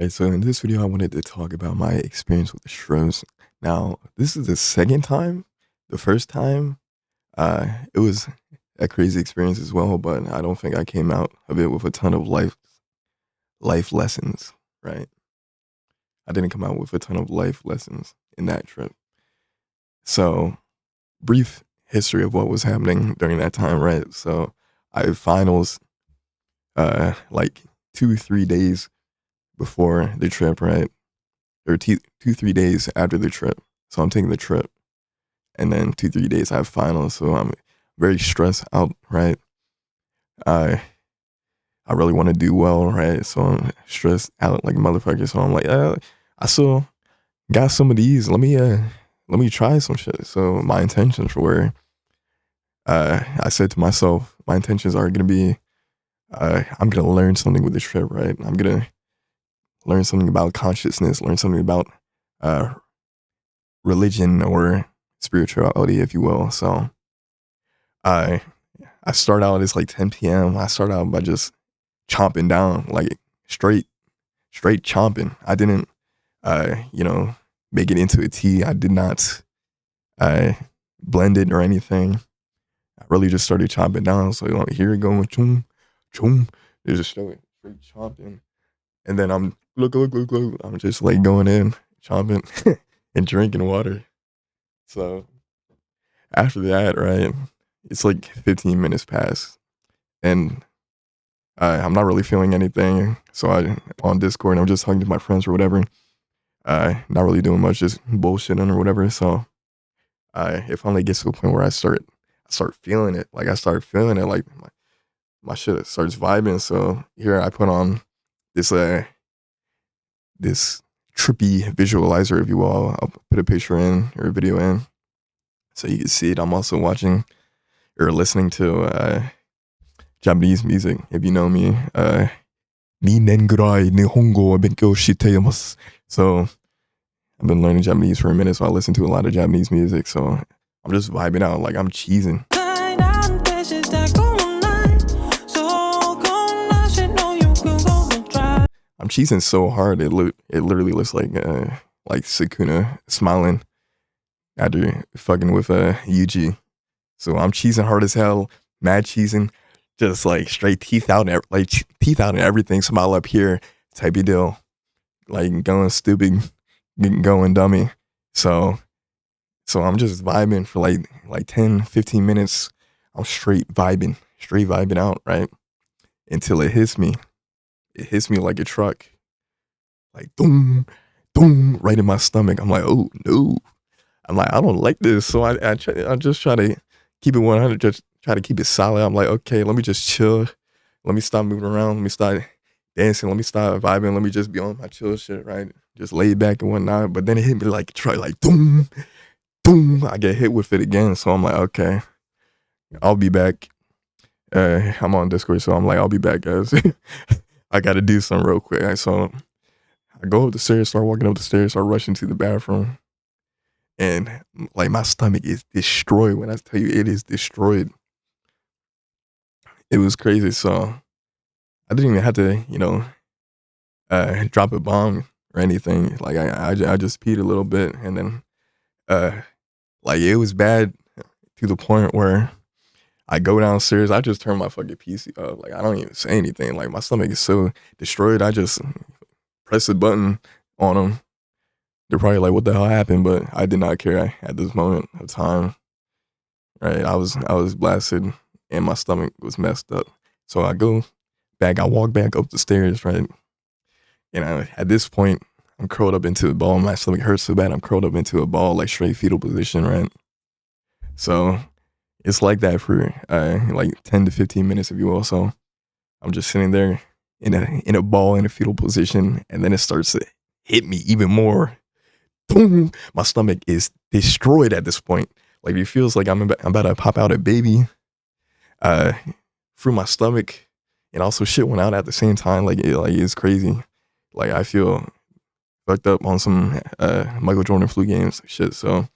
Okay, so in this video, I wanted to talk about my experience with the shrooms. Now, this is the second time. The first time, it was a crazy experience as well, but I don't think I came out of it with a ton of life lessons, right? I didn't come out with a ton of life lessons in that trip. So, brief history of what was happening during that time, right? So, I had finals like 2 3 days before the trip, right? Or 2 3 days after the trip. So I'm taking the trip, and then 2 3 days I have finals. So I'm very stressed out, right? I I really want to do well, right? So I'm stressed out like a motherfucker. So I'm like, I still got some of these. Let me try some shit. So my intentions were, I said to myself, my intentions are gonna be, I'm gonna learn something with this trip, right? I'm gonna learn something about consciousness, learn something about uh, religion or spirituality, if you will. So I I start out, it's like 10 p.m. I start out by just chomping down, like straight chomping. I didn't you know, make it into a tea. I did not uh blend it or anything. I really just started chomping down. So like, here it going, choom, choom. There's just straight chomping. And then I'm look. I'm just like going in, chomping and drinking water. So after that, right, it's like 15 minutes past, and I'm not really feeling anything. So I on Discord, I'm just talking to my friends or whatever. Not really doing much, just bullshitting or whatever. So it finally gets to a point where I start feeling it. Like I start feeling it, like my shit starts vibing. So here I put on this this trippy visualizer, if you will. I'll put a picture in or a video in so you can see it. I'm also watching or listening to Japanese music. If you know me, 2年ぐらい日本語を勉強しています. So I've been learning Japanese for a minute, so I listen to a lot of Japanese music. So I'm just vibing out, like I'm cheesing. I'm cheesing so hard, it literally looks like Sukuna smiling after fucking with Yuji. So I'm cheesing hard as hell, mad cheesing, just like straight teeth out and teeth out and everything, smile up here type of deal, like going stupid, going dummy. So I'm just vibing for like 10 15 minutes. I'm straight vibing out, right? Until it hits me. It hits me like a truck, like boom, boom, right in my stomach. I'm like, oh no. I'm like, I don't like this. So I just try to keep it 100, just try to keep it solid. I'm like, okay, let me just chill. Let me stop moving around. Let me start dancing. Let me start vibing. Let me just be on my chill shit, right? Just lay back and whatnot. But then it hit me like a truck, like boom, boom. I get hit with it again. So I'm like, okay, I'll be back. I'm on Discord, so I'm like, I'll be back, guys. I got to do something real quick. So I go up the stairs, start walking up the stairs, start rushing to the bathroom. And like my stomach is destroyed. When I tell you it is destroyed, it was crazy. So I didn't even have to, drop a bomb or anything. Like I just peed a little bit, and then like it was bad to the point where I go downstairs. I just turn my fucking PC up. Like I don't even say anything. Like my stomach is so destroyed. I just press the button on them. They're probably like, "What the hell happened?" But I did not care at this moment of time. Right, I was blasted, and my stomach was messed up. So I go back. I walk back up the stairs. Right, and at this point, I'm curled up into a ball. My stomach hurts so bad. I'm curled up into a ball, like straight fetal position. Right, so it's like that for like 10 to 15 minutes, if you will. So I'm just sitting there in a ball in a fetal position, and then it starts to hit me even more. Boom! My stomach is destroyed at this point. Like it feels like I'm about to pop out a baby through my stomach, and also shit went out at the same time. Like it's crazy. Like I feel fucked up on some Michael Jordan flu games shit. So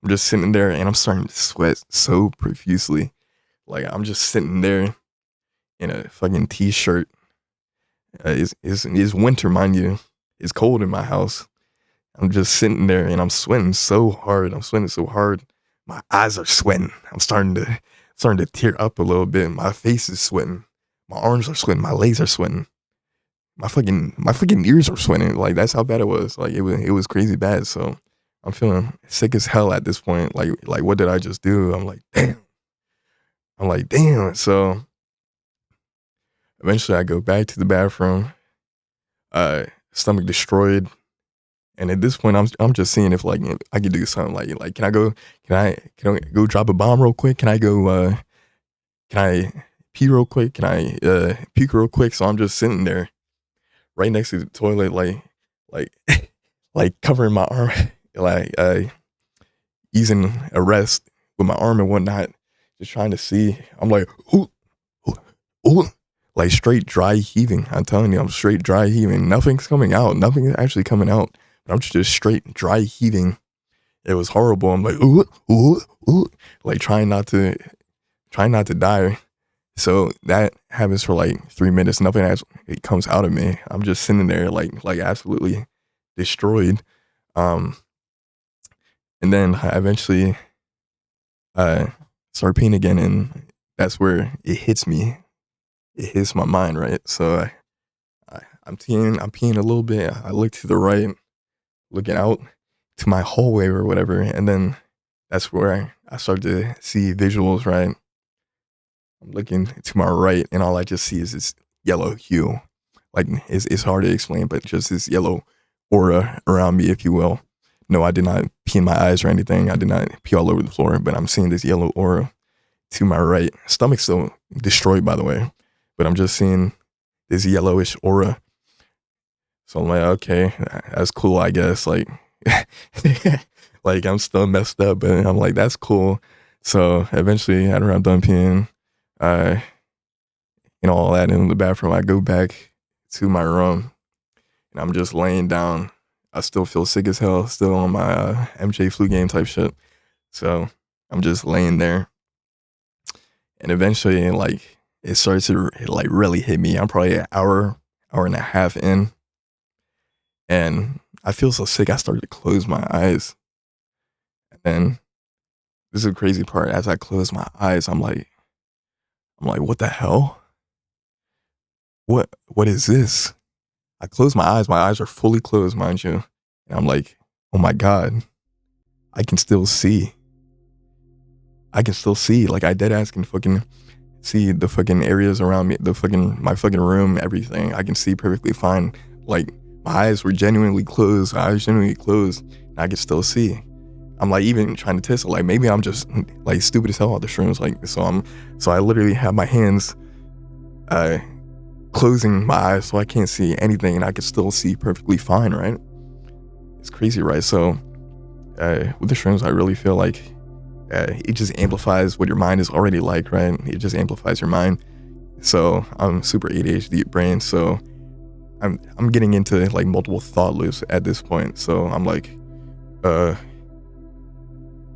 I'm just sitting there, and I'm starting to sweat so profusely. Like I'm just sitting there in a fucking t-shirt. It's winter, mind you. it's cold in my house. I'm just sitting there and I'm sweating so hard. My eyes are sweating. I'm starting to tear up a little bit. My face is sweating. My arms are sweating. My legs are sweating. My fucking ears are sweating. Like, that's how bad it was. Like, it was crazy bad. So I'm feeling sick as hell at this point. Like what did I just do? I'm like, damn. So eventually I go back to the bathroom, stomach destroyed. And at this point, I'm just seeing if like I could do something. Like can I go drop a bomb real quick? Can I pee real quick? Can I puke real quick? So I'm just sitting there right next to the toilet, like like covering my arm, like using a rest with my arm and whatnot, just trying to see. I'm like, ooh, ooh, ooh, like straight dry heaving. I'm telling you, I'm straight dry heaving. Nothing's coming out. Nothing's actually coming out. But I'm just straight dry heaving. It was horrible. I'm like, ooh, ooh, ooh, like trying not to die. So that happens for like 3 minutes. Nothing it comes out of me. I'm just sitting there like absolutely destroyed. And then I eventually start peeing again, and that's where it hits me. It hits my mind, right? So I'm peeing a little bit. I look to the right, looking out to my hallway or whatever, and then that's where I start to see visuals, right? I'm looking to my right, and all I just see is this yellow hue. Like, it's hard to explain, but just this yellow aura around me, if you will. No, I did not pee in my eyes or anything. I did not pee all over the floor, but I'm seeing this yellow aura to my right. Stomach's still destroyed, by the way, but I'm just seeing this yellowish aura. So I'm like, okay, that's cool, I guess. Like, like I'm still messed up, but I'm like, that's cool. So eventually, after I'm done peeing, all that in the bathroom, I go back to my room, and I'm just laying down. I still feel sick as hell, still on my MJ flu game type shit. So I'm just laying there, and eventually, like, it starts to like really hit me. I'm probably an hour and a half in, and I feel so sick. I started to close my eyes, and then this is the crazy part. As I close my eyes, I'm like, what the hell? What is this? I close my eyes. My eyes are fully closed, mind you. And I'm like, oh my God, I can still see. Like, I dead ass can fucking see the fucking areas around me, my fucking room, everything. I can see perfectly fine. Like, my eyes were genuinely closed. And I can still see. I'm like even trying to test it. Like, maybe I'm just like stupid as hell on the shrooms. Like, so I literally have my hands closing my eyes so I can't see anything, and I can still see perfectly fine, right? It's crazy, right? So with the shrooms, I really feel like it just amplifies what your mind is already like, right? It just amplifies your mind. So I'm super ADHD brain, so I'm getting into like multiple thought loops at this point. So I'm like,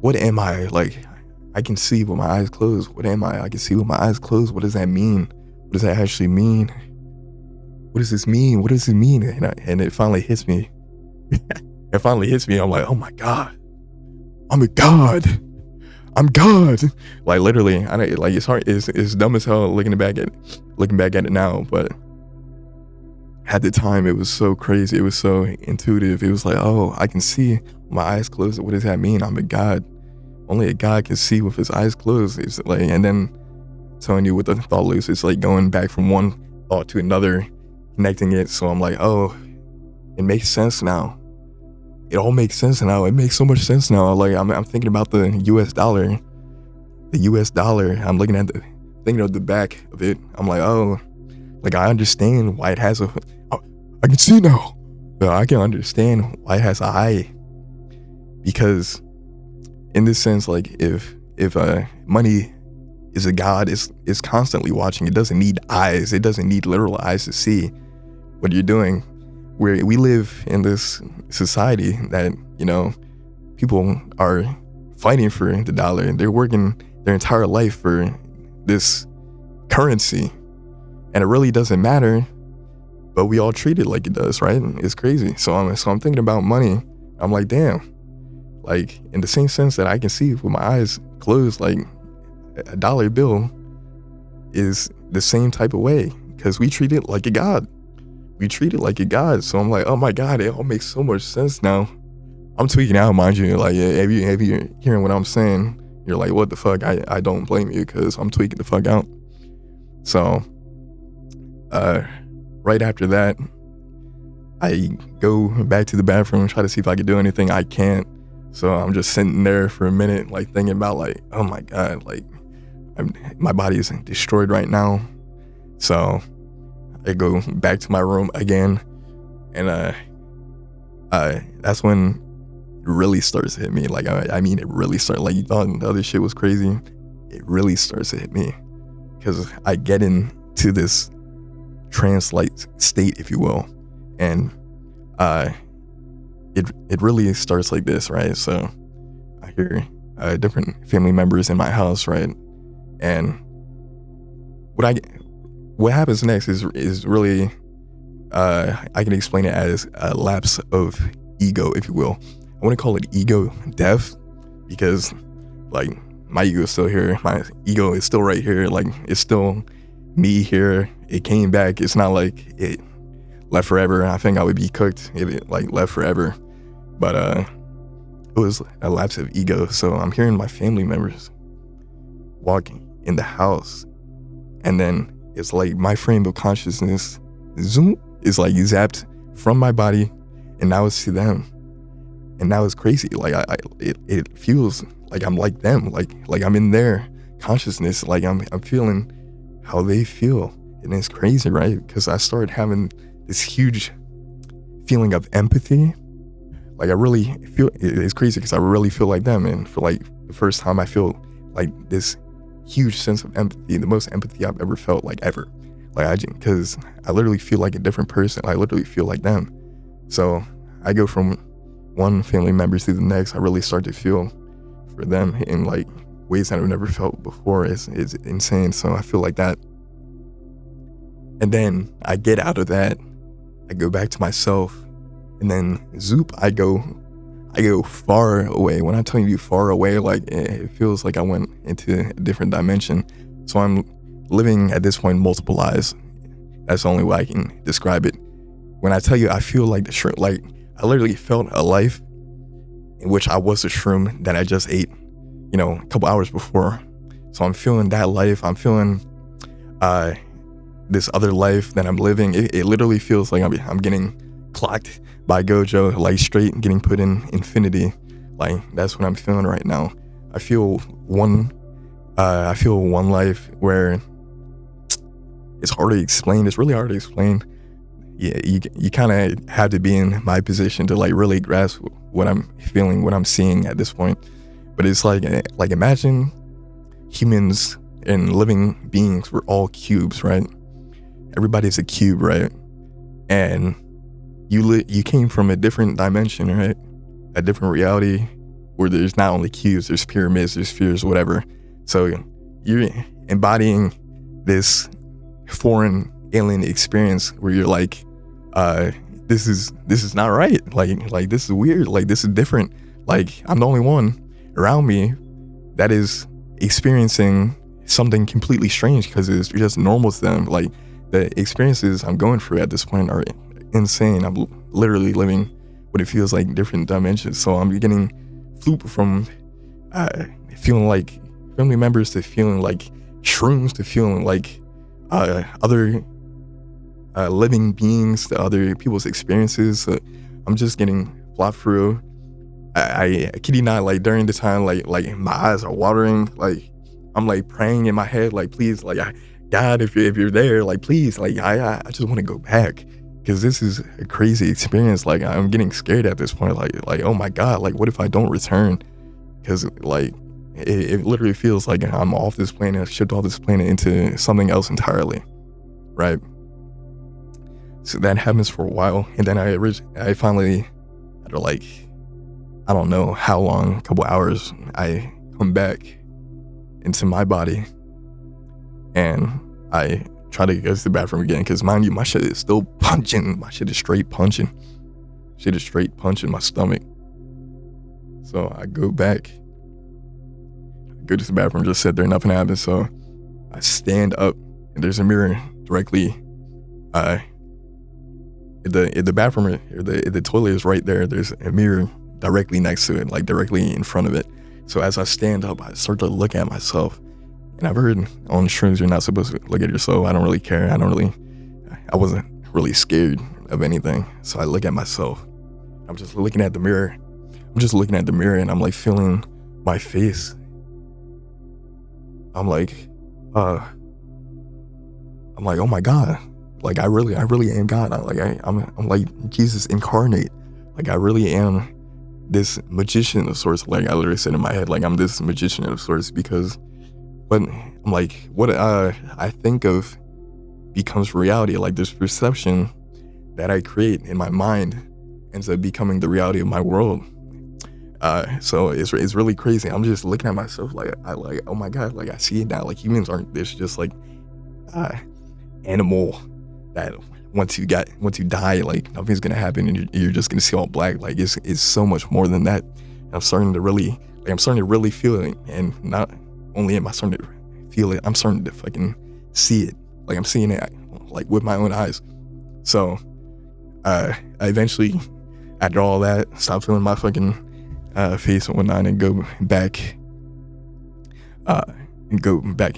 what am I? Like, I can see with my eyes closed. What am I? I can see with my eyes closed. What does that mean? What does that actually mean? What does this mean? What does it mean? And it finally hits me. It finally hits me. I'm like, oh my God. I'm a God. I'm God. Like, literally, like, it's hard. It's dumb as hell looking back at it now, but at the time it was so crazy. It was so intuitive. It was like, oh, I can see with my eyes closed. What does that mean? I'm a God. Only a God can see with his eyes closed. It's like, and then telling you with the thought loops, it's like going back from one thought to another, connecting it. So I'm like, oh, it makes sense now. It all makes sense now. It makes so much sense now. Like, I'm thinking about the US dollar. The US dollar. I'm looking at thinking of the back of it. I'm like, oh, like, I understand why it has I can see now. I can understand why it has an eye. Because in this sense, like, if money is a God, is constantly watching. It doesn't need eyes. It doesn't need literal eyes to see what you're doing. We live in this society that, people are fighting for the dollar. They're working their entire life for this currency. And it really doesn't matter but we all treat it like it does, right? It's crazy. So I'm thinking about money. I'm like, damn, like in the same sense that I can see with my eyes closed, like a dollar bill is the same type of way, because we treat it like a god. We treat it like a god. So I'm like, oh my God, it all makes so much sense now. I'm tweaking out, mind you. Like, if you're hearing what I'm saying, you're like, what the fuck? I don't blame you, because I'm tweaking the fuck out. So, right after that, I go back to the bathroom, try to see if I could do anything. I can't. So I'm just sitting there for a minute, like thinking about like, oh my God, like my body is destroyed right now. So I go back to my room again, and that's when it really starts to hit me. Like, I mean, it really starts. Like, you thought the other shit was crazy. It really starts to hit me, because I get into this trance-like state, if you will, and it really starts like this, right? So I hear different family members in my house, right? And what happens next is really I can explain it as a lapse of ego, if you will. I want to call it ego death, because like my ego is still here. My ego is still right here. Like, it's still me here. It came back. It's not like it left forever. I think I would be cooked if it like left forever. But it was a lapse of ego. So I'm hearing my family members walking in the house, and then it's like my frame of consciousness, zoom, is like zapped from my body, and now it's to them. And now it's crazy. Like it feels like I'm like them. Like I'm in their consciousness. Like I'm feeling how they feel, and it's crazy, right? Because I started having this huge feeling of empathy. Like, I really feel, it's crazy because I really feel like them, and for like the first time I feel like this huge sense of empathy, the most empathy I've ever felt, like ever. Like, because I literally feel like a different person. I literally feel like them. So I go from one family member to the next. I really start to feel for them in like ways that I've never felt before. It's insane. So I feel like that. And then I get out of that. I go back to myself, and then zoop, I go far away. When I'm telling you far away, like it feels like I went into a different dimension. So I'm living at this point multiple lives. That's the only way I can describe it. When I tell you, I feel like the shroom, like I literally felt a life in which I was a shroom that I just ate, a couple hours before. So I'm feeling that life. I'm feeling this other life that I'm living. It literally feels like I'm getting clocked by Gojo, like straight getting put in infinity. Like, that's what I'm feeling right now. I feel one life where it's hard to explain. It's really hard to explain. Yeah, you kind of have to be in my position to like really grasp what I'm feeling, what I'm seeing at this point. But it's like imagine humans and living beings were all cubes, right? Everybody's a cube, right? And you came from a different dimension, right? A different reality where there's not only cubes, there's pyramids, there's spheres, whatever. So you're embodying this foreign alien experience where you're like, this is not right. Like this is weird. Like, this is different. Like, I'm the only one around me that is experiencing something completely strange, because it's just normal to them. Like, the experiences I'm going through at this point are insane. I'm literally living what it feels like different dimensions. So I'm getting flooped from feeling like family members to feeling like shrooms to feeling like other living beings to other people's experiences. So I'm just getting flopped through. I kid you not, like during the time, like my eyes are watering. Like, I'm like praying in my head, like, please, like, God, if you're there, like, please, like, I just want to go back, because this is a crazy experience. Like, I'm getting scared at this point. Like, oh my God, like, what if I don't return? Because like it literally feels like I'm off this planet, shipped off this planet into something else entirely, right? So that happens for a while, and then I finally, after like, I don't know how long, a couple hours, I come back into my body, and I try to go to the bathroom again, because mind you, my shit is still punching. My shit is straight punching. Shit is straight punching my stomach. So I go to the bathroom, just sit there, nothing happens. So I stand up, and there's a mirror directly the bathroom, or the toilet is right there. There's a mirror directly next to it, like directly in front of it. So as I stand up, I start to look at myself. And I've heard on Shrooms, you're not supposed to look at yourself. I don't really care. I wasn't really scared of anything. So I look at myself. I'm just looking at the mirror. And I'm like feeling my face. I'm like, oh my God. Like I really am God. I'm like Jesus incarnate. Like I really am this magician of sorts. Like I literally said in my head, like I'm this magician of sorts, because what I'm like, what I think of becomes reality. Like this perception that I create in my mind ends up becoming the reality of my world. So it's really crazy. I'm just looking at myself like oh my God, like I see it now. Like humans aren't this just like animal that once you die, like nothing's gonna happen and you're just gonna see all black. Like it's so much more than that. And I'm starting to really feel it, and not only am I starting to feel it, I'm starting to fucking see it. Like I'm seeing it like with my own eyes. So I eventually, after all that, stop feeling my fucking face and whatnot, and go back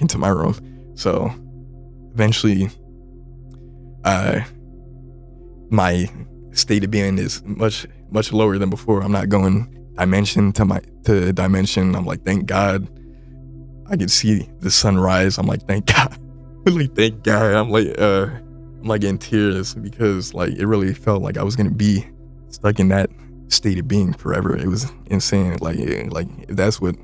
into my room. So eventually my state of being is much lower than before. I'm not going dimension to dimension. I'm like, thank God I can see the sunrise. I'm like, thank God. Like, thank God. I'm like in tears, because like it really felt like I was gonna be stuck in that state of being forever. It was insane. Like that's what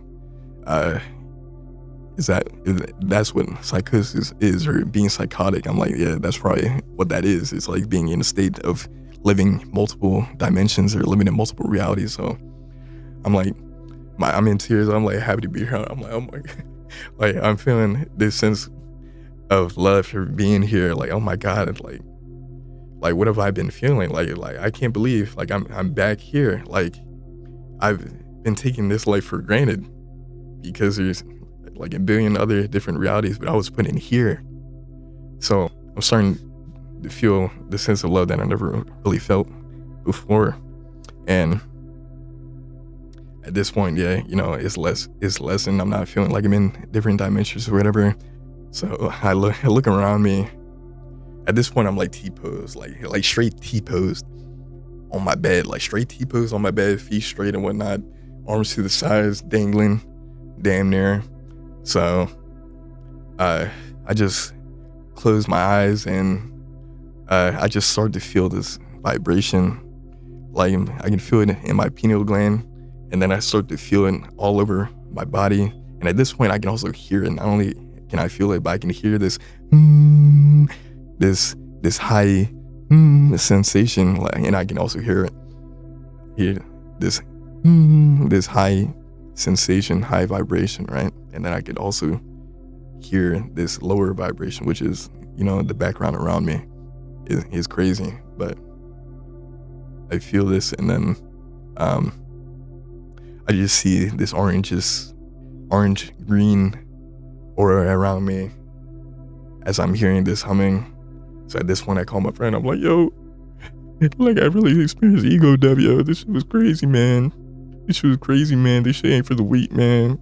that's what psychosis is, or being psychotic. I'm like, yeah, that's probably what that is. It's like being in a state of living multiple dimensions or living in multiple realities. So I'm like, I'm in tears. I'm like happy to be here. I'm like, oh my God. Like I'm feeling this sense of love for being here. Like, oh my God, like what have I been feeling? Like I can't believe like I'm back here. Like I've been taking this life for granted because there's like a billion other different realities, but I was put in here. So I'm starting to feel the sense of love that I never really felt before. And at this point, yeah, you know, it's less, and I'm not feeling like I'm in different dimensions or whatever. So I look around me. At this point, I'm like T-posed, like straight T-posed on my bed, like straight T-posed on my bed, feet straight and whatnot, arms to the sides, dangling, damn near. So I just closed my eyes, and I just started to feel this vibration. Like I can feel it in my pineal gland, and then I start to feel it all over my body. And at this point, I can also hear it. Not only can I feel it, but I can hear this this high sensation, like, and I can also hear this high sensation, high vibration, right? And then I could also hear this lower vibration, which is, you know, the background around me is crazy. But I feel this, and then I just see this orange green aura around me as I'm hearing this humming. So at this point, I call my friend. I'm like, yo, like I really experienced ego death, yo. This shit was crazy, man. This shit ain't for the weak, man.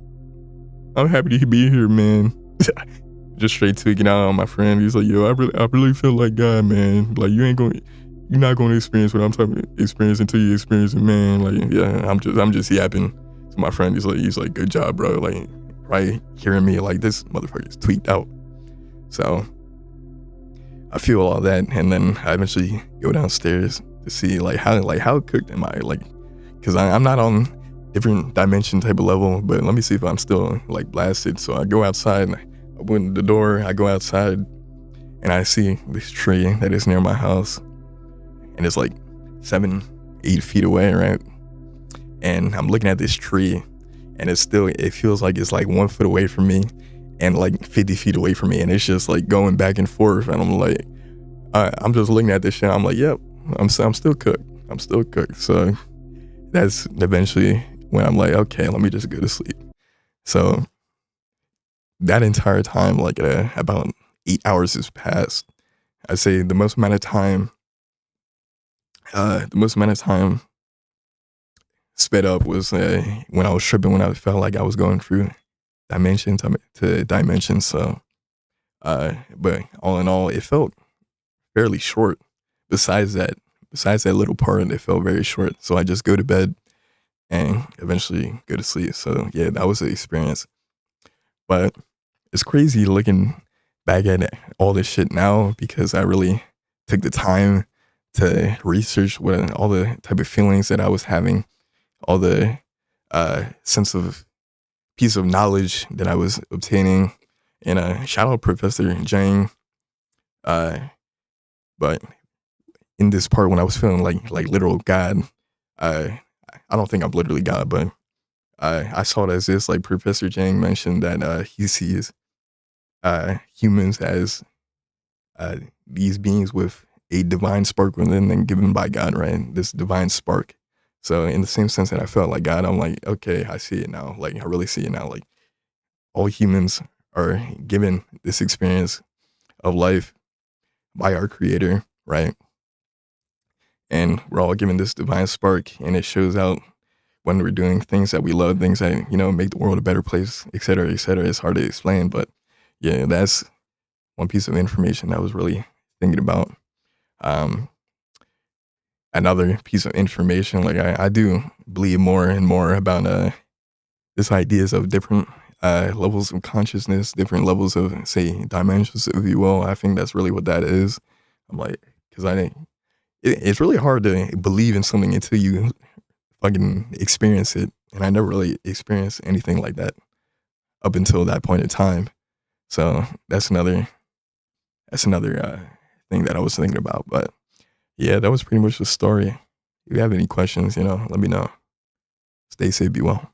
I'm happy to be here, man. Just straight tweaking out on my friend. He's like, yo, I really feel like God, man. Like you're not going to experience what I'm talking about experience until you experience it, man. Like, yeah, I'm just yapping to my friend. He's like, good job, bro. Like, right, hearing me like this motherfucker's tweaked out. So I feel all that, and then I eventually go downstairs to see like how cooked am I, like, because I'm not on different dimension type of level, but let me see if I'm still like blasted. So I go outside, I open the door, I go outside, and I see this tree that is near my house, and it's like 7-8 feet away, right? And I'm looking at this tree, and it feels like it's like 1 foot away from me, and like 50 feet away from me, and it's just like going back and forth, and I'm like, I'm just looking at this shit. I'm like, yep, I'm still cooked. I'm still cooked. So that's eventually when I'm like, okay, let me just go to sleep. So that entire time, like about 8 hours has passed. I'd say the most amount of time sped up was when I was tripping, when I felt like I was going through dimension to dimension. So, but all in all, it felt fairly short. Besides that little part, it felt very short. So I just go to bed and eventually go to sleep. So yeah, that was the experience. But it's crazy looking back at all this shit now because I really took the time to research what all the type of feelings that I was having, all the sense of piece of knowledge that I was obtaining. And shout out Professor Jang. Uh, but in this part when I was feeling like literal God, I I don't think I'm literally God, but I saw it as this, like Professor Jang mentioned that he sees humans as these beings with a divine spark within them given by God, right? This divine spark. So in the same sense that I felt like God, I'm like, okay, I see it now. Like I really see it now. Like all humans are given this experience of life by our creator, right? And we're all given this divine spark, and it shows out when we're doing things that we love, things that, make the world a better place, et cetera, et cetera. It's hard to explain, but yeah, that's one piece of information I was really thinking about. Um, Another piece of information, like I do believe more and more about this ideas of different levels of consciousness, different levels of, say, dimensions, if you will. I think that's really what that is. I'm like, because it's really hard to believe in something until you fucking experience it, and I never really experienced anything like that up until that point in time. So that's another thing that I was thinking about. But yeah, that was pretty much the story. If you have any questions, let me know. Stay safe, be well.